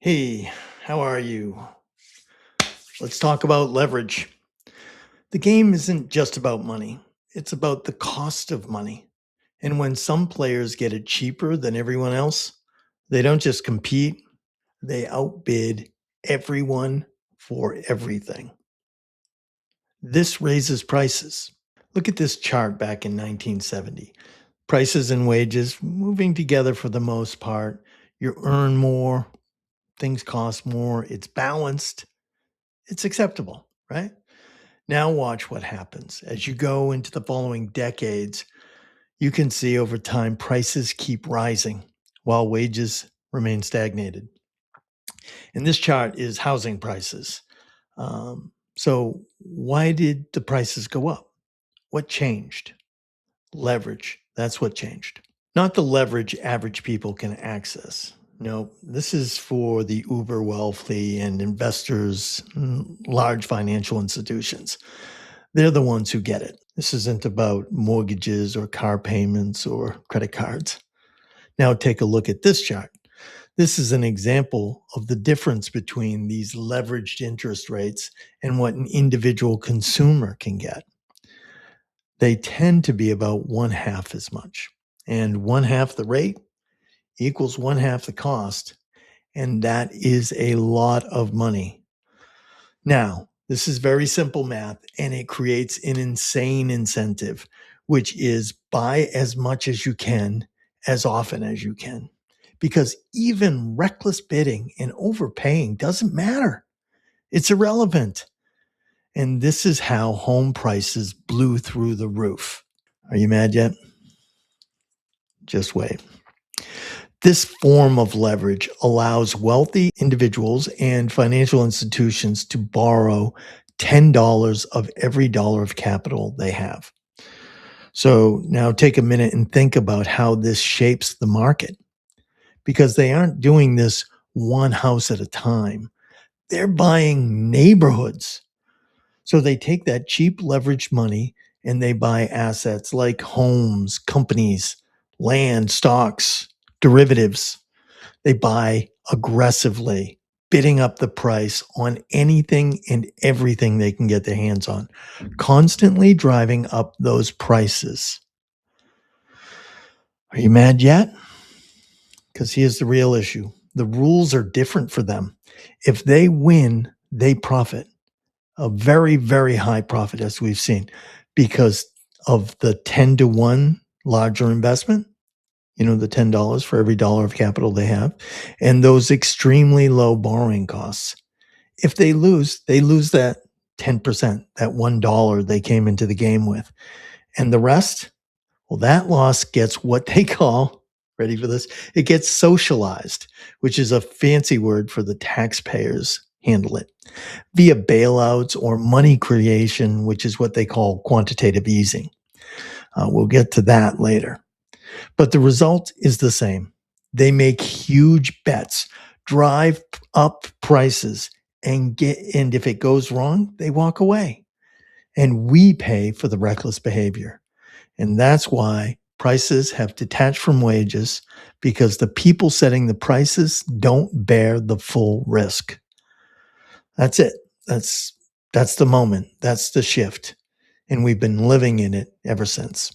Hey, how are you? Let's talk about leverage. The game isn't just about money, it's about the cost of money. And when some players get it cheaper than everyone else, they don't just compete, they outbid everyone for everything. This raises prices. Look at this chart back in 1970. Prices and wages moving together for the most part. You earn more, things cost more, it's balanced, it's acceptable, right? Now, watch what happens. As you go into the following decades, you can see over time prices keep rising while wages remain stagnated. And this chart is housing prices. So, why did the prices go up? What changed? Leverage. That's what changed. Not the leverage average people can access. No, this is for the uber wealthy and investors, large financial institutions. They're the ones who get it. This isn't about mortgages or car payments or credit cards. Now, take a look at this chart. This is an example of the difference between these leveraged interest rates and what an individual consumer can get. They tend to be about one half as much. And one half the rate equals one half the cost. And that is a lot of money. Now, this is very simple math, and it creates an insane incentive, which is buy as much as you can, as often as you can. Because even reckless bidding and overpaying doesn't matter. It's irrelevant. And this is how home prices blew through the roof. Are you mad yet? Just wait. This form of leverage allows wealthy individuals and financial institutions to borrow $10 of every dollar of capital they have. So now take a minute and think about how this shapes the market, because they aren't doing this one house at a time. They're buying neighborhoods. So they take that cheap leveraged money and they buy assets like homes, companies, land, stocks, derivatives. They buy aggressively, bidding up the price on anything and everything they can get their hands on, constantly driving up those prices. Are you mad yet? Because here's the real issue. The rules are different for them. If they win, they profit a very, very high profit, as we've seen, because of the 10 to 1 larger investment, the $10 for every dollar of capital they have, and those extremely low borrowing costs. If they lose that 10%, that $1 they came into the game with. And the rest, well, that loss gets what they call, ready for this? It gets socialized, which is a fancy word for the taxpayers handle it via bailouts or money creation, which is what they call quantitative easing. We'll get to that later. But the result is the same. They make huge bets, drive up prices, and if it goes wrong, they walk away. And we pay for the reckless behavior. And that's why prices have detached from wages, because the people setting the prices don't bear the full risk. That's it. That's the moment. That's the shift. And we've been living in it ever since.